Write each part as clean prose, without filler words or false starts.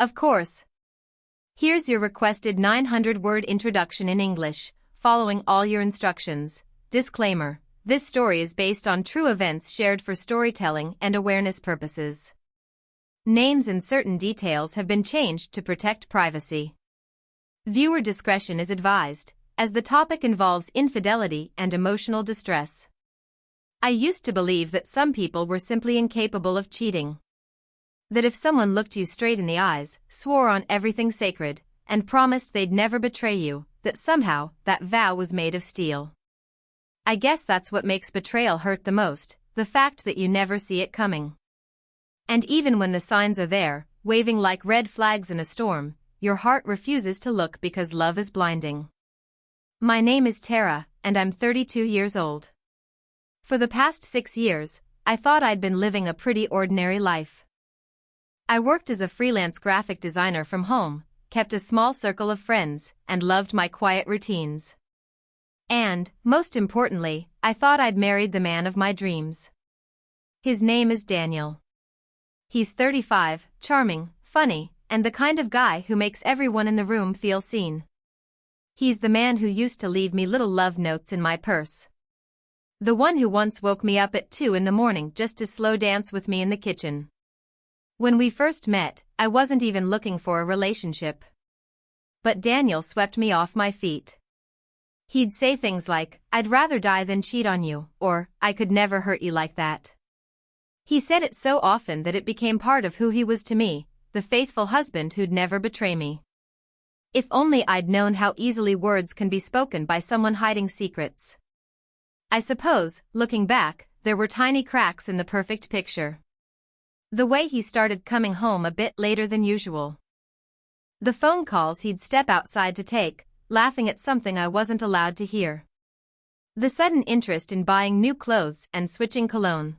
Of course. Here's your requested 900-word introduction in English, following all your instructions. Disclaimer: this story is based on true events shared for storytelling and awareness purposes. Names and certain details have been changed to protect privacy. Viewer discretion is advised, as the topic involves infidelity and emotional distress. I used to believe that some people were simply incapable of cheating. That if someone looked you straight in the eyes, swore on everything sacred, and promised they'd never betray you, that somehow that vow was made of steel. I guess that's what makes betrayal hurt the most, the fact that you never see it coming. And even when the signs are there, waving like red flags in a storm, your heart refuses to look because love is blinding. My name is Tara, and I'm 32 years old. For the past 6 years, I thought I'd been living a pretty ordinary life. I worked as a freelance graphic designer from home, kept a small circle of friends, and loved my quiet routines. And, most importantly, I thought I'd married the man of my dreams. His name is Daniel. He's 35, charming, funny, and the kind of guy who makes everyone in the room feel seen. He's the man who used to leave me little love notes in my purse. The one who once woke me up at 2 in the morning just to slow dance with me in the kitchen. When we first met, I wasn't even looking for a relationship. But Daniel swept me off my feet. He'd say things like, "I'd rather die than cheat on you," or, "I could never hurt you like that." He said it so often that it became part of who he was to me, the faithful husband who'd never betray me. If only I'd known how easily words can be spoken by someone hiding secrets. I suppose, looking back, there were tiny cracks in the perfect picture. The way he started coming home a bit later than usual. The phone calls he'd step outside to take, laughing at something I wasn't allowed to hear. The sudden interest in buying new clothes and switching cologne.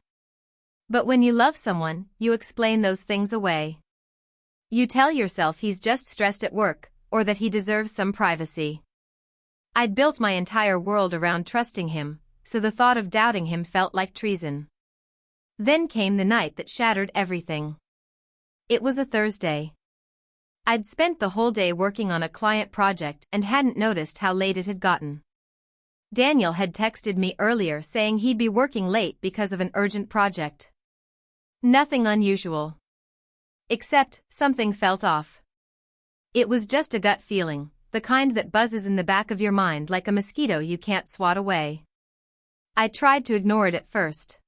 But when you love someone, you explain those things away. You tell yourself he's just stressed at work, or that he deserves some privacy. I'd built my entire world around trusting him, so the thought of doubting him felt like treason. Then came the night that shattered everything. It was a Thursday. I'd spent the whole day working on a client project and hadn't noticed how late it had gotten. Daniel had texted me earlier saying he'd be working late because of an urgent project. Nothing unusual. Except, something felt off. It was just a gut feeling, the kind that buzzes in the back of your mind like a mosquito you can't swat away. I tried to ignore it at first.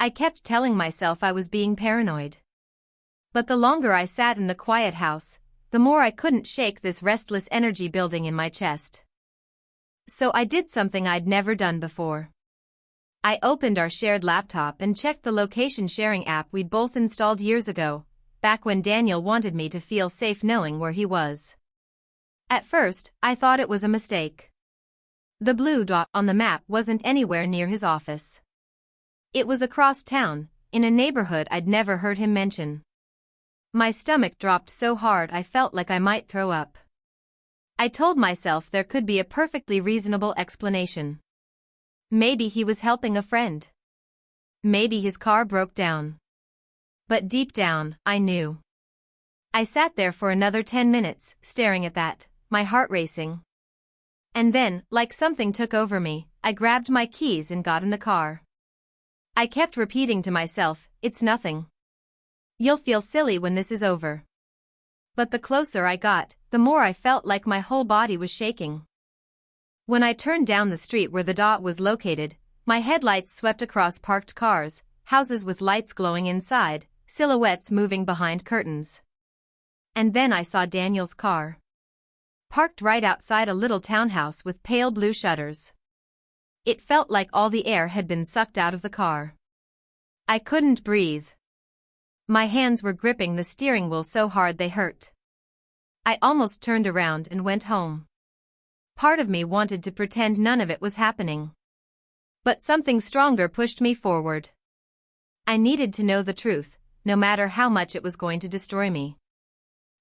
I kept telling myself I was being paranoid. But the longer I sat in the quiet house, the more I couldn't shake this restless energy building in my chest. So I did something I'd never done before. I opened our shared laptop and checked the location sharing app we'd both installed years ago, back when Daniel wanted me to feel safe knowing where he was. At first, I thought it was a mistake. The blue dot on the map wasn't anywhere near his office. It was across town, in a neighborhood I'd never heard him mention. My stomach dropped so hard I felt like I might throw up. I told myself there could be a perfectly reasonable explanation. Maybe he was helping a friend. Maybe his car broke down. But deep down, I knew. I sat there for another 10 minutes, staring at that, my heart racing. And then, like something took over me, I grabbed my keys and got in the car. I kept repeating to myself, "It's nothing. You'll feel silly when this is over." But the closer I got, the more I felt like my whole body was shaking. When I turned down the street where the dot was located, my headlights swept across parked cars, houses with lights glowing inside, silhouettes moving behind curtains. And then I saw Daniel's car. Parked right outside a little townhouse with pale blue shutters. It felt like all the air had been sucked out of the car. I couldn't breathe. My hands were gripping the steering wheel so hard they hurt. I almost turned around and went home. Part of me wanted to pretend none of it was happening. But something stronger pushed me forward. I needed to know the truth, no matter how much it was going to destroy me.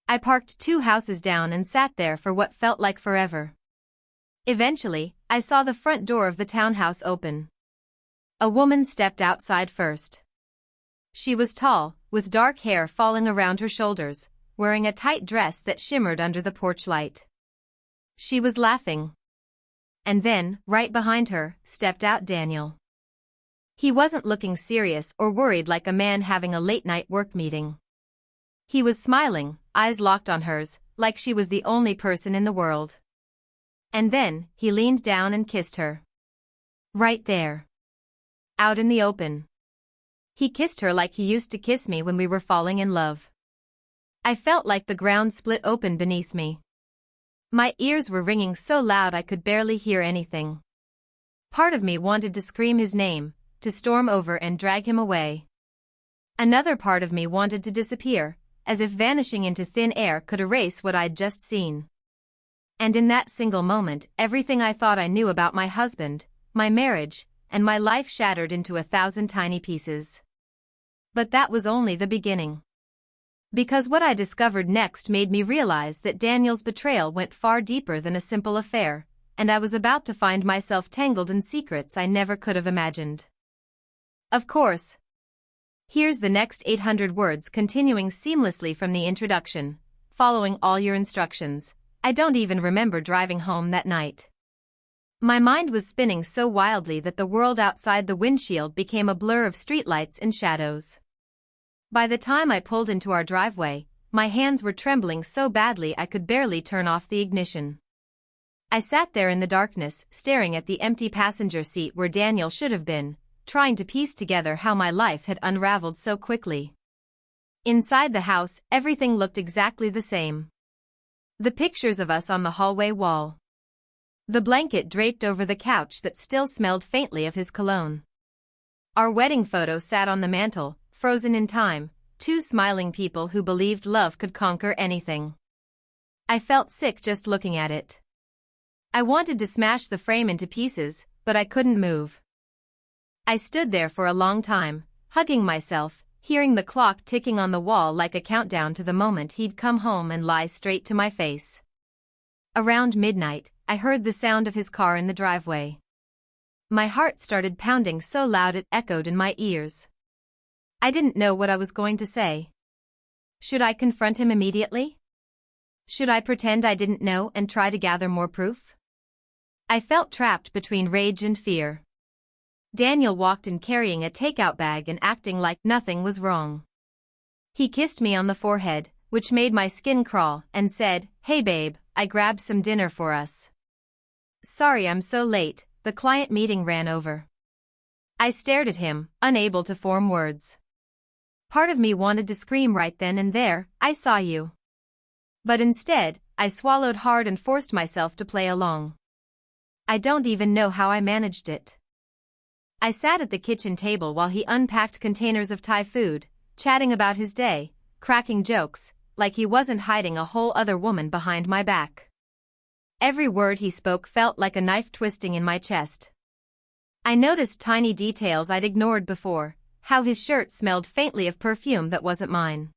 I parked 2 houses down and sat there for what felt like forever. Eventually, I saw the front door of the townhouse open. A woman stepped outside first. She was tall, with dark hair falling around her shoulders, wearing a tight dress that shimmered under the porch light. She was laughing. And then, right behind her, stepped out Daniel. He wasn't looking serious or worried like a man having a late-night work meeting. He was smiling, eyes locked on hers, like she was the only person in the world. And then, he leaned down and kissed her. Right there. Out in the open. He kissed her like he used to kiss me when we were falling in love. I felt like the ground split open beneath me. My ears were ringing so loud I could barely hear anything. Part of me wanted to scream his name, to storm over and drag him away. Another part of me wanted to disappear, as if vanishing into thin air could erase what I'd just seen. And in that single moment, everything I thought I knew about my husband, my marriage, and my life shattered into 1,000 tiny pieces. But that was only the beginning. Because what I discovered next made me realize that Daniel's betrayal went far deeper than a simple affair, and I was about to find myself tangled in secrets I never could have imagined. Of course. Here's the next 800 words continuing seamlessly from the introduction, following all your instructions. I don't even remember driving home that night. My mind was spinning so wildly that the world outside the windshield became a blur of streetlights and shadows. By the time I pulled into our driveway, my hands were trembling so badly I could barely turn off the ignition. I sat there in the darkness, staring at the empty passenger seat where Daniel should have been, trying to piece together how my life had unraveled so quickly. Inside the house, everything looked exactly the same. The pictures of us on the hallway wall. The blanket draped over the couch that still smelled faintly of his cologne. Our wedding photo sat on the mantel, frozen in time, two smiling people who believed love could conquer anything. I felt sick just looking at it. I wanted to smash the frame into pieces, but I couldn't move. I stood there for a long time, hugging myself, hearing the clock ticking on the wall like a countdown to the moment he'd come home and lie straight to my face. Around midnight, I heard the sound of his car in the driveway. My heart started pounding so loud it echoed in my ears. I didn't know what I was going to say. Should I confront him immediately? Should I pretend I didn't know and try to gather more proof? I felt trapped between rage and fear. Daniel walked in carrying a takeout bag and acting like nothing was wrong. He kissed me on the forehead, which made my skin crawl, and said, "Hey babe, I grabbed some dinner for us." "Sorry I'm so late, the client meeting ran over." I stared at him, unable to form words. Part of me wanted to scream right then and there, "I saw you." But instead, I swallowed hard and forced myself to play along. I don't even know how I managed it. I sat at the kitchen table while he unpacked containers of Thai food, chatting about his day, cracking jokes, like he wasn't hiding a whole other woman behind my back. Every word he spoke felt like a knife twisting in my chest. I noticed tiny details I'd ignored before, how his shirt smelled faintly of perfume that wasn't mine.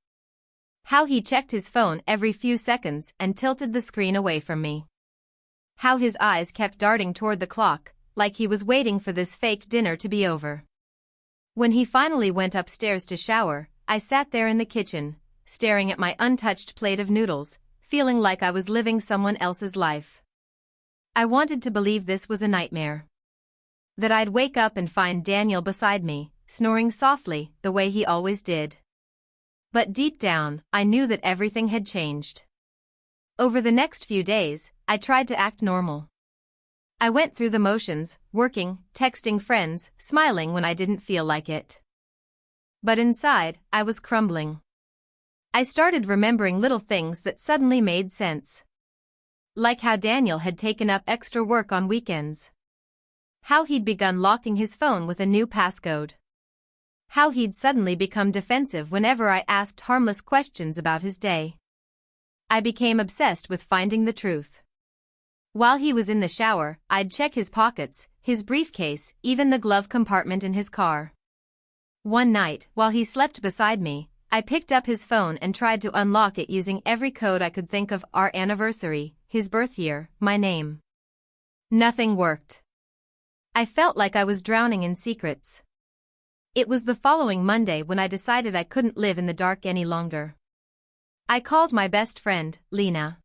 How he checked his phone every few seconds and tilted the screen away from me. How his eyes kept darting toward the clock, like he was waiting for this fake dinner to be over. When he finally went upstairs to shower, I sat there in the kitchen, staring at my untouched plate of noodles, feeling like I was living someone else's life. I wanted to believe this was a nightmare. That I'd wake up and find Daniel beside me, snoring softly, the way he always did. But deep down, I knew that everything had changed. Over the next few days, I tried to act normal. I went through the motions, working, texting friends, smiling when I didn't feel like it. But inside, I was crumbling. I started remembering little things that suddenly made sense. Like how Daniel had taken up extra work on weekends. How he'd begun locking his phone with a new passcode. How he'd suddenly become defensive whenever I asked harmless questions about his day. I became obsessed with finding the truth. While he was in the shower, I'd check his pockets, his briefcase, even the glove compartment in his car. One night, while he slept beside me, I picked up his phone and tried to unlock it using every code I could think of: our anniversary, his birth year, my name. Nothing worked. I felt like I was drowning in secrets. It was the following Monday when I decided I couldn't live in the dark any longer. I called my best friend, Lena.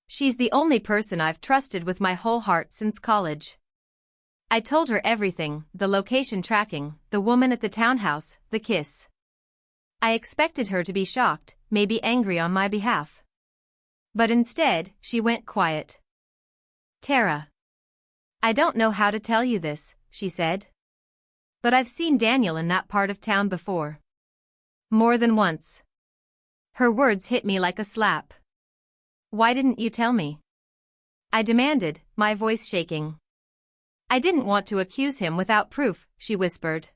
She's the only person I've trusted with my whole heart since college. I told her everything, the location tracking, the woman at the townhouse, the kiss. I expected her to be shocked, maybe angry on my behalf. But instead, she went quiet. Tara. I don't know how to tell you this, she said. But I've seen Daniel in that part of town before. More than once. Her words hit me like a slap. Why didn't you tell me? I demanded, my voice shaking. I didn't want to accuse him without proof, she whispered.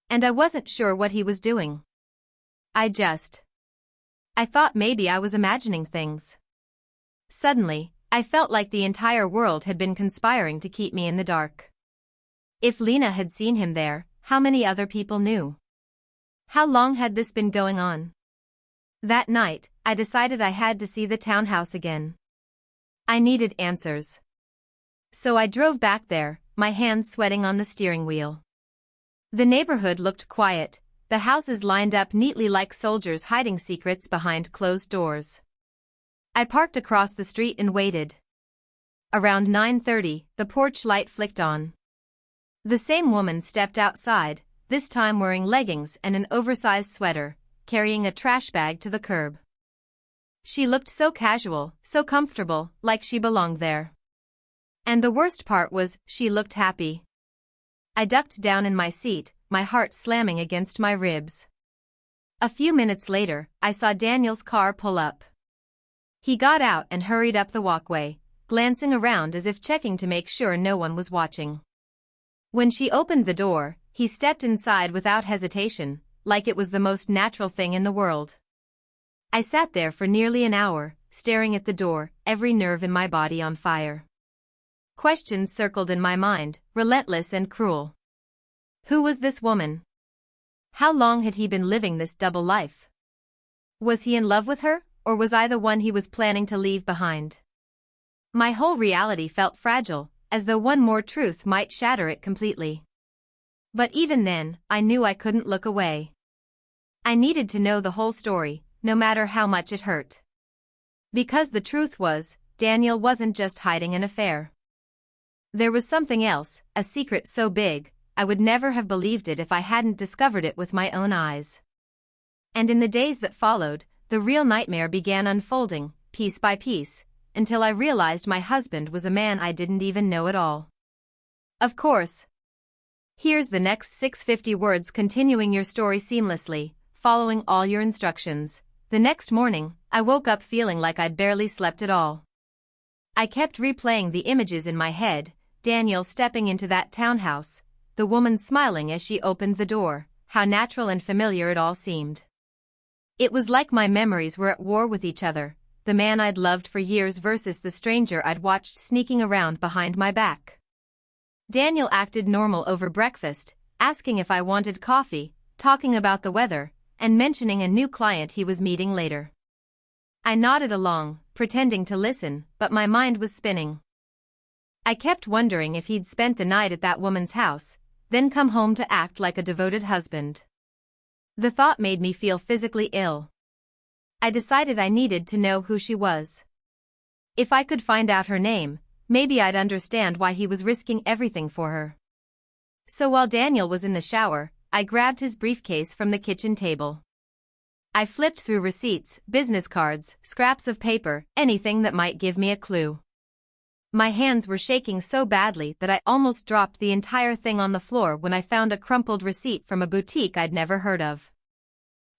And I wasn't sure what he was doing. I thought maybe I was imagining things. Suddenly, I felt like the entire world had been conspiring to keep me in the dark. If Lena had seen him there, how many other people knew? How long had this been going on? That night, I decided I had to see the townhouse again. I needed answers. So I drove back there, my hands sweating on the steering wheel. The neighborhood looked quiet, the houses lined up neatly like soldiers hiding secrets behind closed doors. I parked across the street and waited. Around 9:30, the porch light flicked on. The same woman stepped outside, this time wearing leggings and an oversized sweater, carrying a trash bag to the curb. She looked so casual, so comfortable, like she belonged there. And the worst part was, she looked happy. I ducked down in my seat, my heart slamming against my ribs. A few minutes later, I saw Daniel's car pull up. He got out and hurried up the walkway, glancing around as if checking to make sure no one was watching. When she opened the door, he stepped inside without hesitation, like it was the most natural thing in the world. I sat there for nearly an hour, staring at the door, every nerve in my body on fire. Questions circled in my mind, relentless and cruel. Who was this woman? How long had he been living this double life? Was he in love with her, or was I the one he was planning to leave behind? My whole reality felt fragile, as though one more truth might shatter it completely. But even then, I knew I couldn't look away. I needed to know the whole story, no matter how much it hurt. Because the truth was, Daniel wasn't just hiding an affair. There was something else, a secret so big, I would never have believed it if I hadn't discovered it with my own eyes. And in the days that followed, the real nightmare began unfolding, piece by piece, until I realized my husband was a man I didn't even know at all. Of course. Here's the next 650 words continuing your story seamlessly, following all your instructions. The next morning, I woke up feeling like I'd barely slept at all. I kept replaying the images in my head, Daniel stepping into that townhouse, the woman smiling as she opened the door, how natural and familiar it all seemed. It was like my memories were at war with each other, the man I'd loved for years versus the stranger I'd watched sneaking around behind my back. Daniel acted normal over breakfast, asking if I wanted coffee, talking about the weather, and mentioning a new client he was meeting later. I nodded along, pretending to listen, but my mind was spinning. I kept wondering if he'd spent the night at that woman's house, then come home to act like a devoted husband. The thought made me feel physically ill. I decided I needed to know who she was. If I could find out her name, maybe I'd understand why he was risking everything for her. So while Daniel was in the shower, I grabbed his briefcase from the kitchen table. I flipped through receipts, business cards, scraps of paper, anything that might give me a clue. My hands were shaking so badly that I almost dropped the entire thing on the floor when I found a crumpled receipt from a boutique I'd never heard of.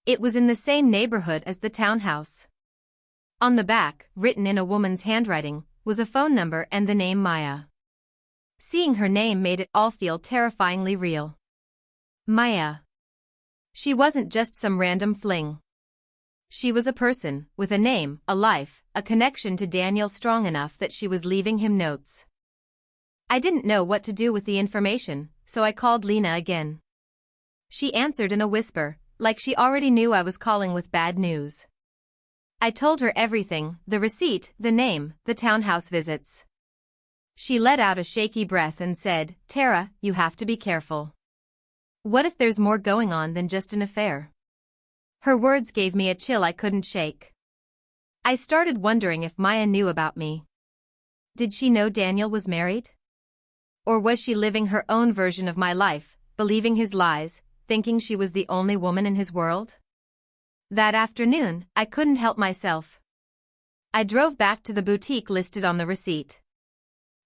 It was in the same neighborhood as the townhouse. On the back, written in a woman's handwriting, was a phone number and the name Maya. Seeing her name made it all feel terrifyingly real. Maya. She wasn't just some random fling. She was a person, with a name, a life, a connection to Daniel strong enough that she was leaving him notes. I didn't know what to do with the information, so I called Lena again. She answered in a whisper, like she already knew I was calling with bad news. I told her everything, the receipt, the name, the townhouse visits. She let out a shaky breath and said, "Tara, you have to be careful. What if there's more going on than just an affair?" Her words gave me a chill I couldn't shake. I started wondering if Maya knew about me. Did she know Daniel was married? Or was she living her own version of my life, believing his lies, thinking she was the only woman in his world? That afternoon, I couldn't help myself. I drove back to the boutique listed on the receipt.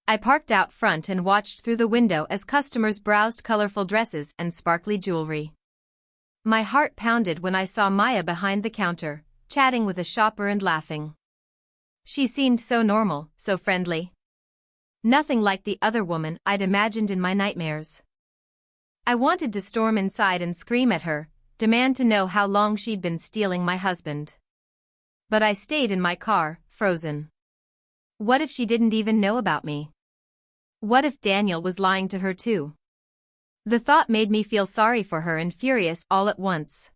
I parked out front and watched through the window as customers browsed colorful dresses and sparkly jewelry. My heart pounded when I saw Maya behind the counter, chatting with a shopper and laughing. She seemed so normal, so friendly. Nothing like the other woman I'd imagined in my nightmares. I wanted to storm inside and scream at her, demand to know how long she'd been stealing my husband. But I stayed in my car, frozen. What if she didn't even know about me? What if Daniel was lying to her too? The thought made me feel sorry for her and furious all at once.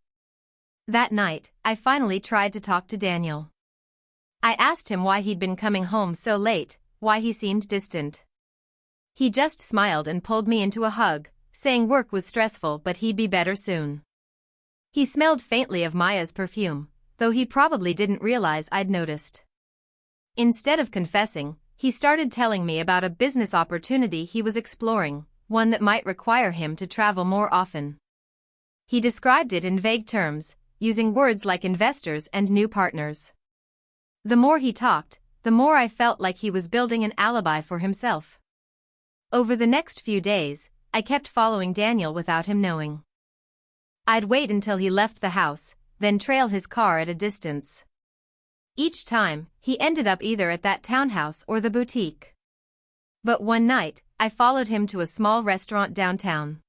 That night, I finally tried to talk to Daniel. I asked him why he'd been coming home so late, why he seemed distant. He just smiled and pulled me into a hug, saying work was stressful but he'd be better soon. He smelled faintly of Maya's perfume, though he probably didn't realize I'd noticed. Instead of confessing, he started telling me about a business opportunity he was exploring, one that might require him to travel more often. He described it in vague terms, using words like investors and new partners. The more he talked, the more I felt like he was building an alibi for himself. Over the next few days, I kept following Daniel without him knowing. I'd wait until he left the house, then trail his car at a distance. Each time, he ended up either at that townhouse or the boutique. But one night, I followed him to a small restaurant downtown.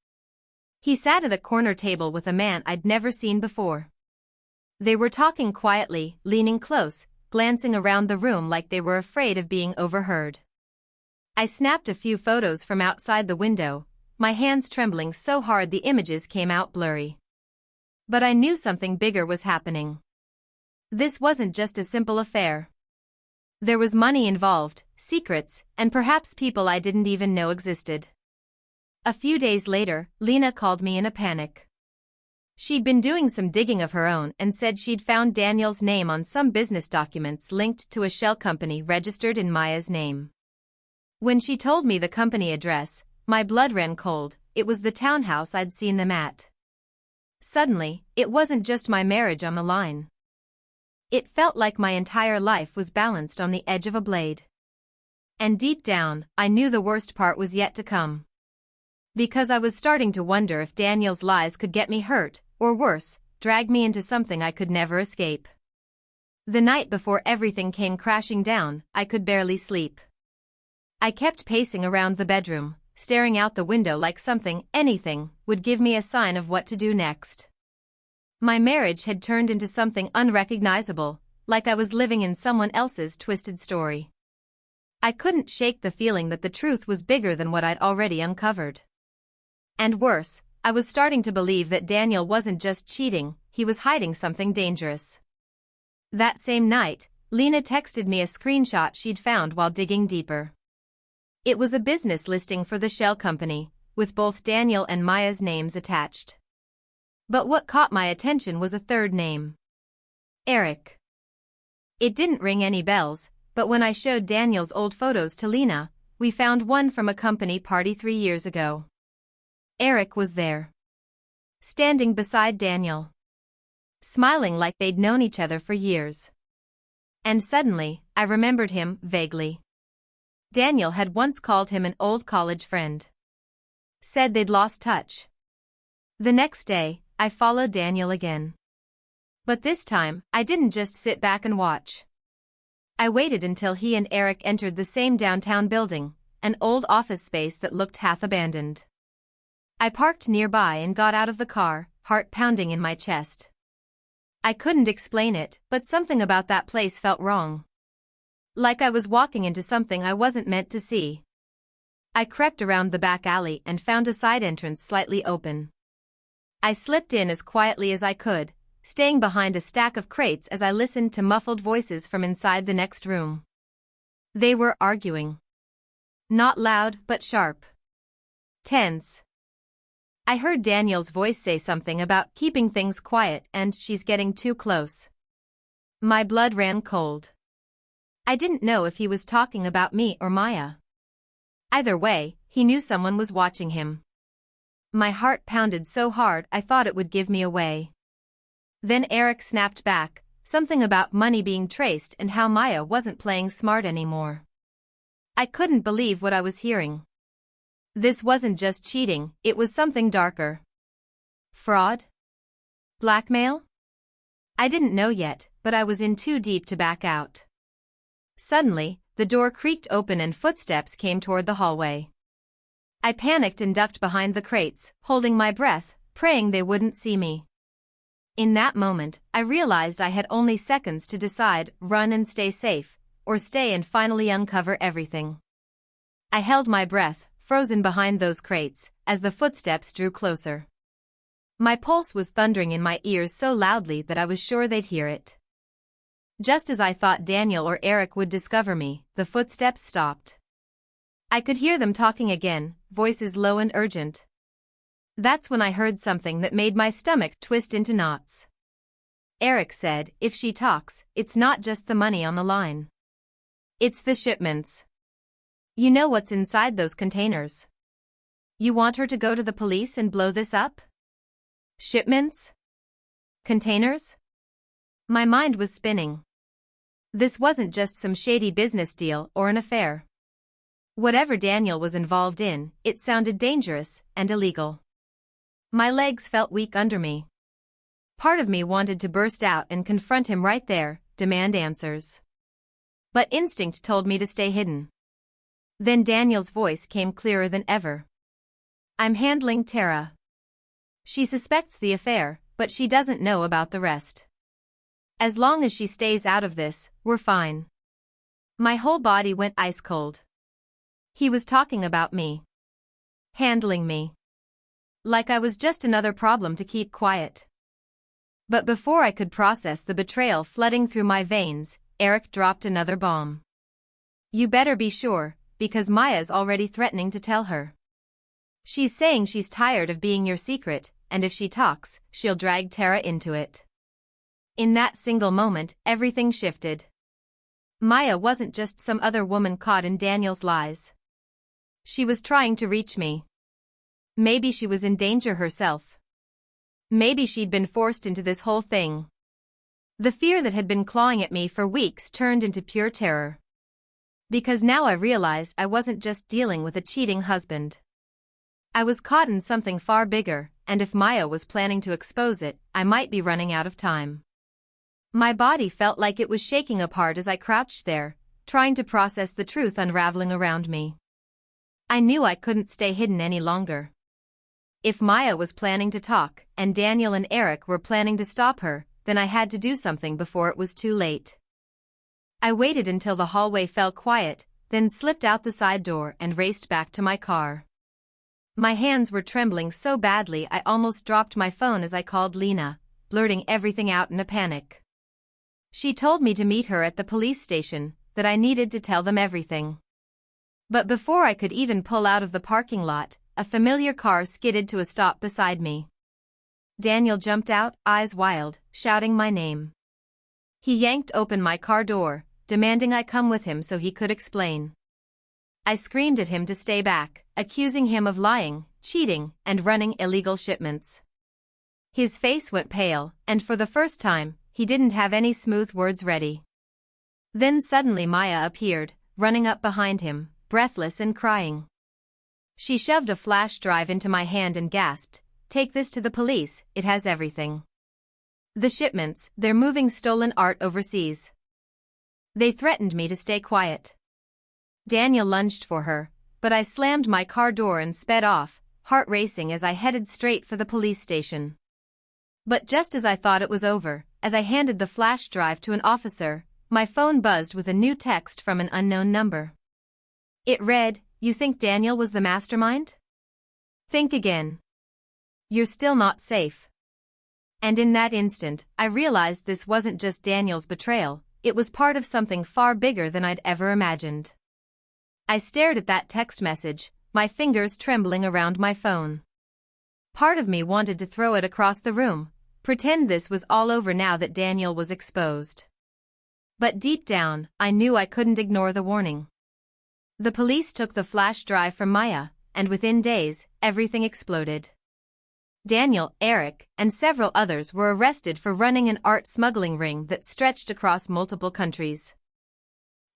He sat at a corner table with a man I'd never seen before. They were talking quietly, leaning close, glancing around the room like they were afraid of being overheard. I snapped a few photos from outside the window, my hands trembling so hard the images came out blurry. But I knew something bigger was happening. This wasn't just a simple affair. There was money involved, secrets, and perhaps people I didn't even know existed. A few days later, Lena called me in a panic. She'd been doing some digging of her own and said she'd found Daniel's name on some business documents linked to a shell company registered in Maya's name. When she told me the company address, my blood ran cold. It was the townhouse I'd seen them at. Suddenly, it wasn't just my marriage on the line. It felt like my entire life was balanced on the edge of a blade. And deep down, I knew the worst part was yet to come. Because I was starting to wonder if Daniel's lies could get me hurt, or worse, drag me into something I could never escape. The night before everything came crashing down, I could barely sleep. I kept pacing around the bedroom, staring out the window like something, anything, would give me a sign of what to do next. My marriage had turned into something unrecognizable, like I was living in someone else's twisted story. I couldn't shake the feeling that the truth was bigger than what I'd already uncovered. And worse, I was starting to believe that Daniel wasn't just cheating, he was hiding something dangerous. That same night, Lena texted me a screenshot she'd found while digging deeper. It was a business listing for the shell company, with both Daniel and Maya's names attached. But what caught my attention was a third name. Eric. It didn't ring any bells, but when I showed Daniel's old photos to Lena, we found one from a company party 3 years ago. Eric was there. Standing beside Daniel. Smiling like they'd known each other for years. And suddenly, I remembered him, vaguely. Daniel had once called him an old college friend. Said they'd lost touch. The next day, I followed Daniel again. But this time, I didn't just sit back and watch. I waited until he and Eric entered the same downtown building, an old office space that looked half abandoned. I parked nearby and got out of the car, heart pounding in my chest. I couldn't explain it, but something about that place felt wrong. Like I was walking into something I wasn't meant to see. I crept around the back alley and found a side entrance slightly open. I slipped in as quietly as I could, staying behind a stack of crates as I listened to muffled voices from inside the next room. They were arguing. Not loud but sharp. Tense. I heard Daniel's voice say something about keeping things quiet and she's getting too close. My blood ran cold. I didn't know if he was talking about me or Maya. Either way, he knew someone was watching him. My heart pounded so hard I thought it would give me away. Then Eric snapped back, something about money being traced and how Maya wasn't playing smart anymore. I couldn't believe what I was hearing. This wasn't just cheating, it was something darker. Fraud? Blackmail? I didn't know yet, but I was in too deep to back out. Suddenly, the door creaked open and footsteps came toward the hallway. I panicked and ducked behind the crates, holding my breath, praying they wouldn't see me. In that moment, I realized I had only seconds to decide: run and stay safe, or stay and finally uncover everything. I held my breath, frozen behind those crates, as the footsteps drew closer. My pulse was thundering in my ears so loudly that I was sure they'd hear it. Just as I thought Daniel or Eric would discover me, the footsteps stopped. I could hear them talking again, voices low and urgent. That's when I heard something that made my stomach twist into knots. Eric said, "If she talks, it's not just the money on the line. It's the shipments. You know what's inside those containers. You want her to go to the police and blow this up? Shipments? Containers?" My mind was spinning. This wasn't just some shady business deal or an affair. Whatever Daniel was involved in, it sounded dangerous and illegal. My legs felt weak under me. Part of me wanted to burst out and confront him right there, demand answers. But instinct told me to stay hidden. Then Daniel's voice came clearer than ever. "I'm handling Tara. She suspects the affair, but she doesn't know about the rest. As long as she stays out of this, we're fine." My whole body went ice cold. He was talking about me. Handling me. Like I was just another problem to keep quiet. But before I could process the betrayal flooding through my veins, Eric dropped another bomb. "You better be sure, because Maya's already threatening to tell her. She's saying she's tired of being your secret, and if she talks, she'll drag Tara into it." In that single moment, everything shifted. Maya wasn't just some other woman caught in Daniel's lies. She was trying to reach me. Maybe she was in danger herself. Maybe she'd been forced into this whole thing. The fear that had been clawing at me for weeks turned into pure terror. Because now I realized I wasn't just dealing with a cheating husband. I was caught in something far bigger, and if Maya was planning to expose it, I might be running out of time. My body felt like it was shaking apart as I crouched there, trying to process the truth unraveling around me. I knew I couldn't stay hidden any longer. If Maya was planning to talk, and Daniel and Eric were planning to stop her, then I had to do something before it was too late. I waited until the hallway fell quiet, then slipped out the side door and raced back to my car. My hands were trembling so badly I almost dropped my phone as I called Lena, blurting everything out in a panic. She told me to meet her at the police station, that I needed to tell them everything. But before I could even pull out of the parking lot, a familiar car skidded to a stop beside me. Daniel jumped out, eyes wild, shouting my name. He yanked open my car door, demanding I come with him so he could explain. I screamed at him to stay back, accusing him of lying, cheating, and running illegal shipments. His face went pale, and for the first time, he didn't have any smooth words ready. Then suddenly Maya appeared, running up behind him, breathless and crying. She shoved a flash drive into my hand and gasped, "Take this to the police, it has everything. The shipments, they're moving stolen art overseas." They threatened me to stay quiet. Daniel lunged for her, but I slammed my car door and sped off, heart racing as I headed straight for the police station. But just as I thought it was over, as I handed the flash drive to an officer, my phone buzzed with a new text from an unknown number. It read, "You think Daniel was the mastermind? Think again. You're still not safe." And in that instant, I realized this wasn't just Daniel's betrayal, it was part of something far bigger than I'd ever imagined. I stared at that text message, my fingers trembling around my phone. Part of me wanted to throw it across the room, pretend this was all over now that Daniel was exposed. But deep down, I knew I couldn't ignore the warning. The police took the flash drive from Maya, and within days, everything exploded. Daniel, Eric, and several others were arrested for running an art smuggling ring that stretched across multiple countries.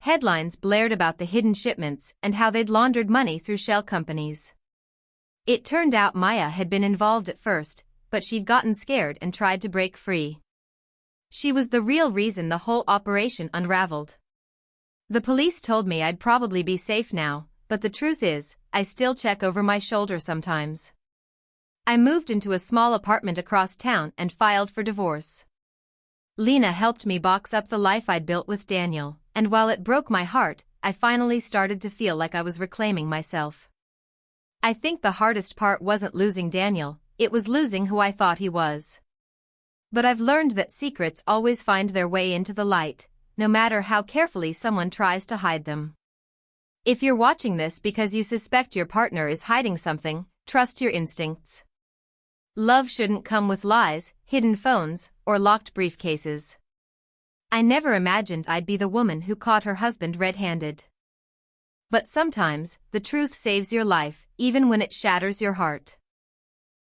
Headlines blared about the hidden shipments and how they'd laundered money through shell companies. It turned out Maya had been involved at first, but she'd gotten scared and tried to break free. She was the real reason the whole operation unraveled. The police told me I'd probably be safe now, but the truth is, I still check over my shoulder sometimes. I moved into a small apartment across town and filed for divorce. Lena helped me box up the life I'd built with Daniel, and while it broke my heart, I finally started to feel like I was reclaiming myself. I think the hardest part wasn't losing Daniel, it was losing who I thought he was. But I've learned that secrets always find their way into the light, no matter how carefully someone tries to hide them. If you're watching this because you suspect your partner is hiding something, trust your instincts. Love shouldn't come with lies, hidden phones, or locked briefcases. I never imagined I'd be the woman who caught her husband red-handed. But sometimes, the truth saves your life, even when it shatters your heart.